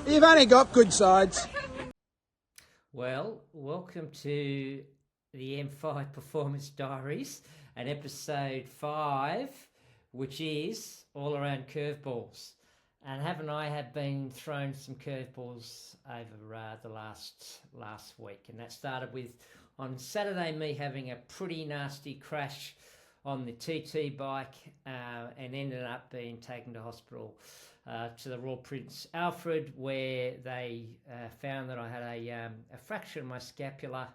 You've only got good sides. Well, welcome to the M5 Performance Diaries and episode 5, which is all around curveballs. And I have been thrown some curveballs over the last week, and that started with on Saturday me having a pretty nasty crash on the TT bike and ended up being taken to hospital to the Royal Prince Alfred, where they found that I had a fracture in my scapula,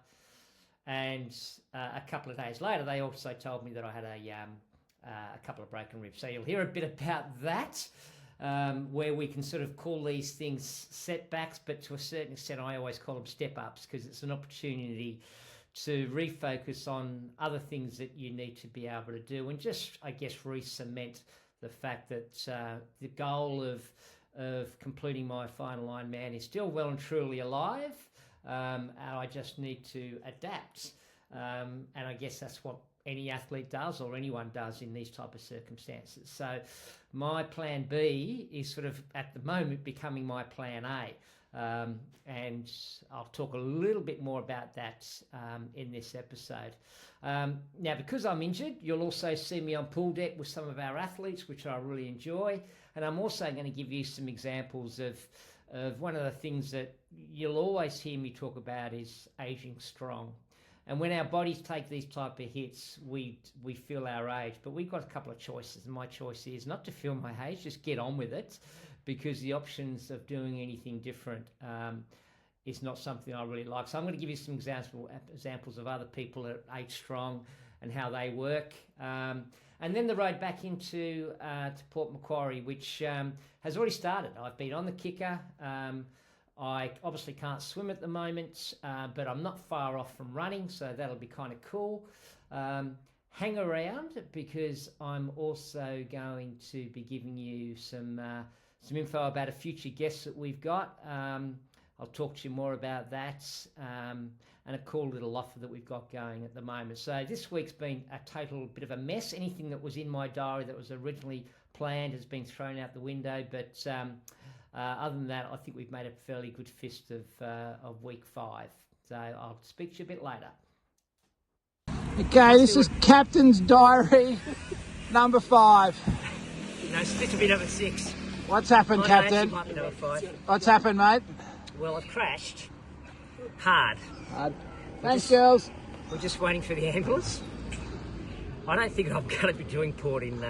and a couple of days later they also told me that I had a couple of broken ribs. So you'll hear a bit about that, where we can sort of call these things setbacks, but to a certain extent I always call them step-ups, because it's an opportunity to refocus on other things that you need to be able to do, and just, I guess, re-cement the fact that the goal of completing my final Ironman is still well and truly alive, and I just need to adapt. And I guess that's what any athlete does, or anyone does in these type of circumstances. So my plan B is sort of at the moment becoming my plan A. And I'll talk a little bit more about that in this episode. Now, because I'm injured, you'll also see me on pool deck with some of our athletes, which I really enjoy. And I'm also going to give you some examples of one of the things that you'll always hear me talk about is aging strong. And when our bodies take these type of hits, we feel our age. But we've got a couple of choices. And my choice is not to feel my age, just get on with it, because the options of doing anything different is not something I really like. So I'm going to give you some examples of other people that age strong and how they work. And then the road back into to Port Macquarie, which has already started. I've been on the kicker. I obviously can't swim at the moment, but I'm not far off from running, so that'll be kind of cool. Hang around, because I'm also going to be giving you some info about a future guest that we've got. I'll talk to you more about that, and a cool little offer that we've got going at the moment. So this week's been a total bit of a mess. Anything that was in my diary that was originally planned has been thrown out the window, but other than that, I think we've made a fairly good fist of week 5. So I'll speak to you a bit later. Okay, this is Captain's Diary number 5. No, it's to be number 6. What's happened, Captain? Might be number 5. What's happened, mate? Well, I've crashed hard. Thanks, girls. We're just waiting for the ambulance. I don't think I'm going to be doing port in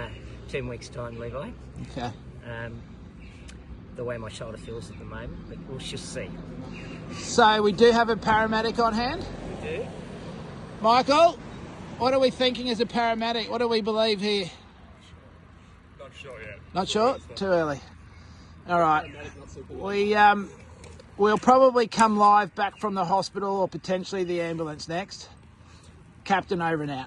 10 weeks' time, Levi. Okay. The way my shoulder feels at the moment, but we'll just see. So we do have a paramedic on hand. We do. Michael, what are we thinking as a paramedic? What do we believe here? Not sure yet. Not sure? Too early. All right. We'll probably come live back from the hospital, or potentially the ambulance next. Captain, over and out.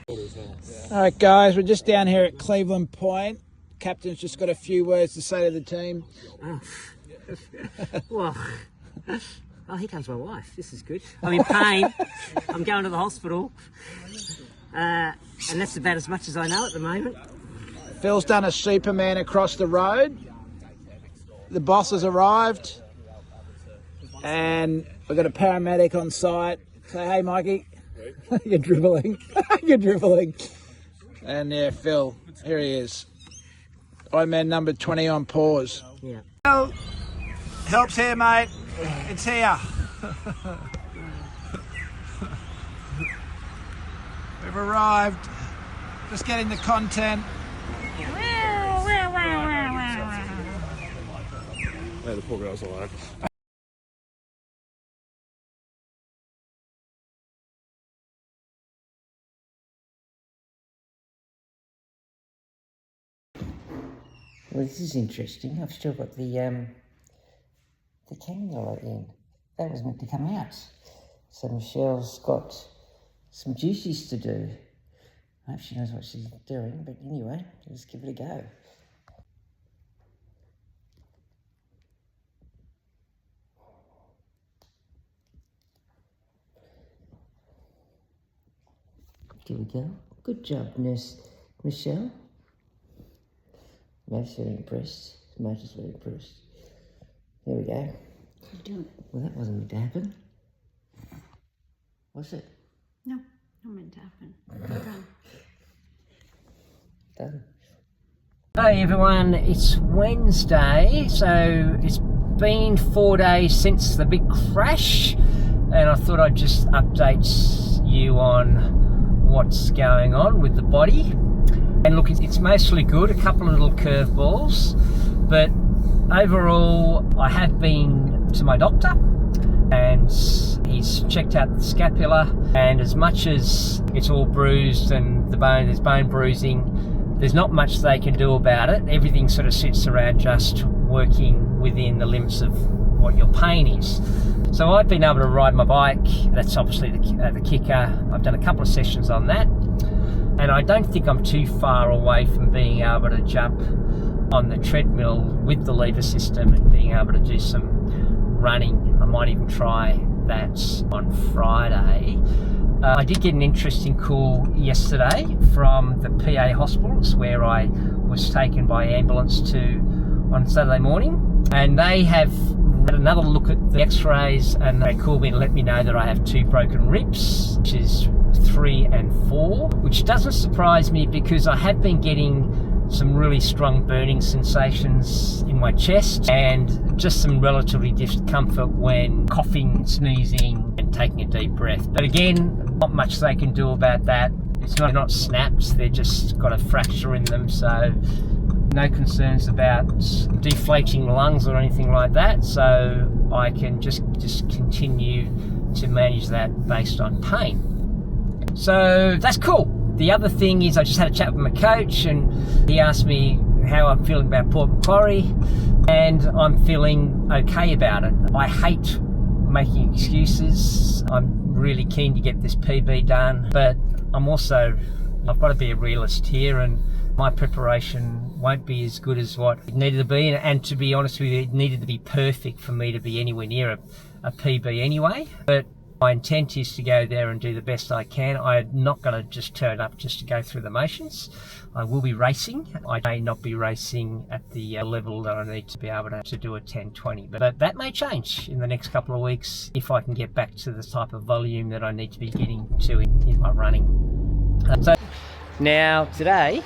All right, guys, we're just down here at Cleveland Point. Captain's just got a few words to say to the team. Oh. Well, here comes my wife. This is good. I'm in pain. I'm going to the hospital. And that's about as much as I know at the moment. Phil's done a Superman across the road. The boss has arrived. And we've got a paramedic on site. Say, hey, Mikey. You're dribbling. You're dribbling. And yeah, Phil, here he is. Ironman number 20 on pause. Yeah. Well, help's here, mate. It's here. We've arrived. Just getting the content. Yeah, the poor girl's alive. Well, this is interesting. I've still got the cannula in. That was meant to come out. So Michelle's got some juices to do. I hope she knows what she's doing, but anyway, let's give it a go. Here we go. Good job, Nurse Michelle. Most very impressed. Most is very impressed. There we go. Well, that wasn't meant to happen. Was it? No, not meant to happen. Done. Hey everyone, it's Wednesday, so it's been 4 days since the big crash, and I thought I'd just update you on what's going on with the body. And look, it's mostly good, a couple of little curveballs, but overall I have been to my doctor and he's checked out the scapula, and as much as it's all bruised and there's bone bruising, there's not much they can do about it. Everything sort of sits around just working within the limits of what your pain is. So I've been able to ride my bike. That's obviously the kicker. I've done a couple of sessions on that, and I don't think I'm too far away from being able to jump on the treadmill with the lever system and being able to do some running. I might even try that on Friday. I did get an interesting call yesterday from the PA hospitals where I was taken by ambulance to on Saturday morning, and they have had another look at the x-rays, and they called me to let me know that I have 2 broken ribs, which is 3 and 4, which doesn't surprise me because I have been getting some really strong burning sensations in my chest and just some relatively discomfort when coughing, sneezing and taking a deep breath. But again, not much they can do about that. It's not snapped, they've just got a fracture in them, so no concerns about deflating lungs or anything like that, so I can just continue to manage that based on pain. So that's cool. The other thing is I just had a chat with my coach, and he asked me how I'm feeling about Port Macquarie, and I'm feeling okay about it. I hate making excuses. I'm really keen to get this PB done, but I've got to be a realist here, and my preparation won't be as good as what it needed to be, and to be honest with you, it needed to be perfect for me to be anywhere near a PB anyway. But my intent is to go there and do the best I can. I'm not going to just turn up just to go through the motions. I will be racing. I may not be racing at the level that I need to be able to do a 10:20, but that may change in the next couple of weeks if I can get back to the type of volume that I need to be getting to in my running. So now today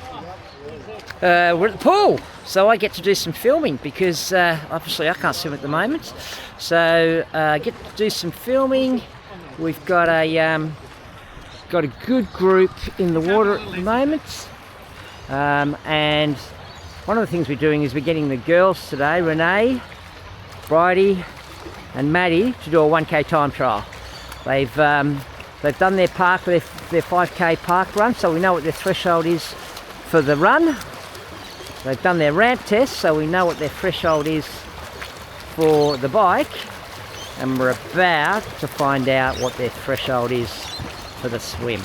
we're at the pool, so I get to do some filming because obviously I can't swim at the moment, so I get to do some filming. We've got a good group in the water at the moment, and one of the things we're doing is we're getting the girls today, Renee, Bridie and Maddie, to do a 1k time trial. They've done their 5k park run, so we know what their threshold is for the run. They've done their ramp test, so we know what their threshold is for the bike, and we're about to find out what their threshold is for the swim.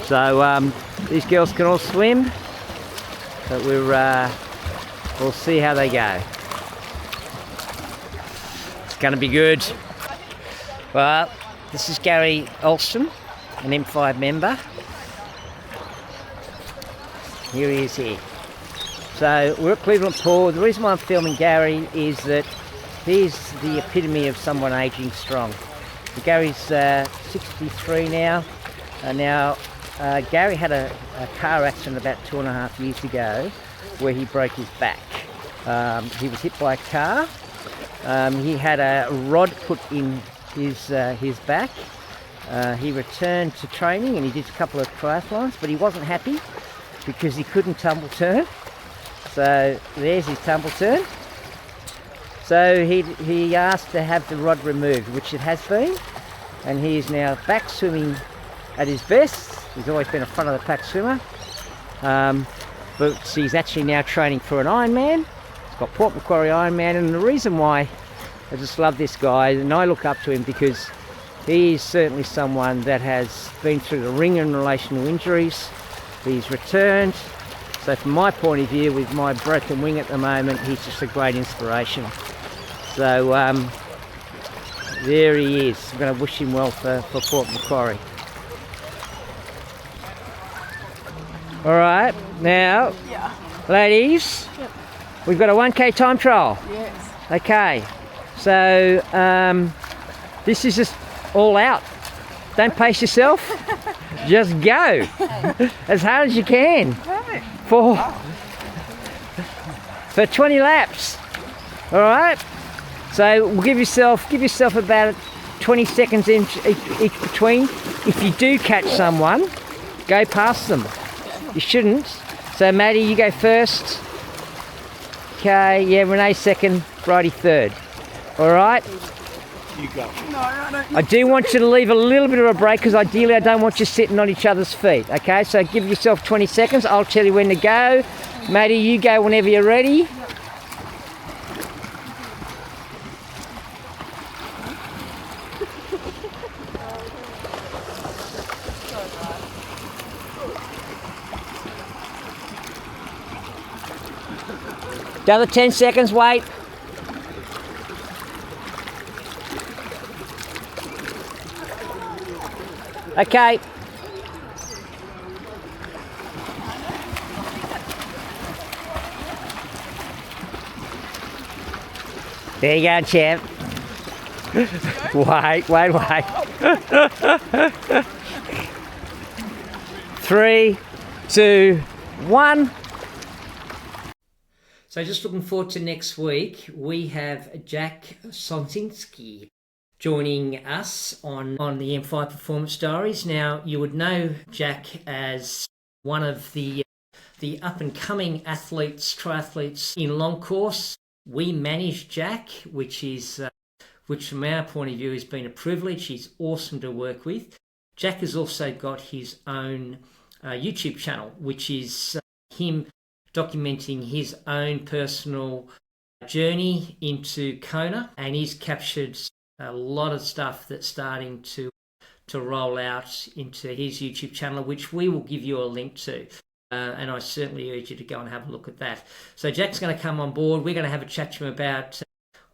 So these girls can all swim, but we'll see how they go. It's going to be good. Well, this is Gary Alston, an M5 member. Here he is here. So we're at Cleveland Pool. The reason why I'm filming Gary is that he's the epitome of someone aging strong. So Gary's 63 now. Gary had a car accident about 2.5 years ago where he broke his back. He was hit by a car. He had a rod put in his back. He returned to training and he did a couple of triathlons, but he wasn't happy because he couldn't tumble turn. So there's his tumble turn. So he asked to have the rod removed, which it has been, and he is now back swimming at his best. He's always been a front of the pack swimmer, but he's actually now training for an Ironman. He's got Port Macquarie Ironman, and the reason why I just love this guy, and I look up to him because he is certainly someone that has been through the ringer in relation to injuries. He's returned. So from my point of view, with my broken wing at the moment, he's just a great inspiration. So there he is. I'm going to wish him well for Port Macquarie. All right, now, ladies, we've got a 1k time trial. Yes. Okay, so this is just all out. Don't pace yourself. Just go as hard as you can. For 20 laps. All right. So we'll give yourself about 20 seconds each between. If you do catch someone, go past them. You shouldn't. So Maddie, you go first. Okay, yeah, Renee second, Bridie third. All right? You go. I do want you to leave a little bit of a break because ideally I don't want you sitting on each other's feet. Okay, so give yourself 20 seconds. I'll tell you when to go. Maddie, you go whenever you're ready. Another 10 seconds, wait. Okay. There you go, champ. Wait. 3, 2, 1. So just looking forward to next week. We have Jack Sonsinski joining us on the M5 Performance Diaries. Now, you would know Jack as one of the up-and-coming triathletes in long course. We manage Jack, which from our point of view has been a privilege. He's awesome to work with. Jack has also got his own YouTube channel, which is him documenting his own personal journey into Kona, and he's captured a lot of stuff that's starting to roll out into his YouTube channel, which we will give you a link to. And I certainly urge you to go and have a look at that. So Jack's going to come on board. We're going to have a chat to him about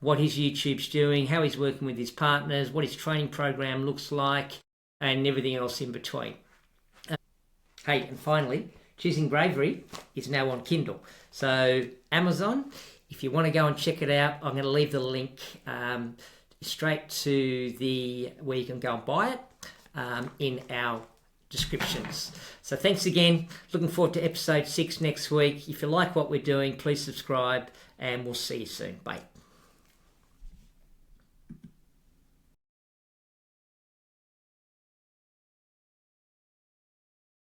what his YouTube's doing, how he's working with his partners, what his training program looks like, and everything else in between. Hey, and finally, Choosing Bravery is now on Kindle. So Amazon, if you want to go and check it out, I'm going to leave the link straight to where you can go and buy it in our descriptions. So thanks again. Looking forward to episode 6 next week. If you like what we're doing, please subscribe and we'll see you soon. Bye.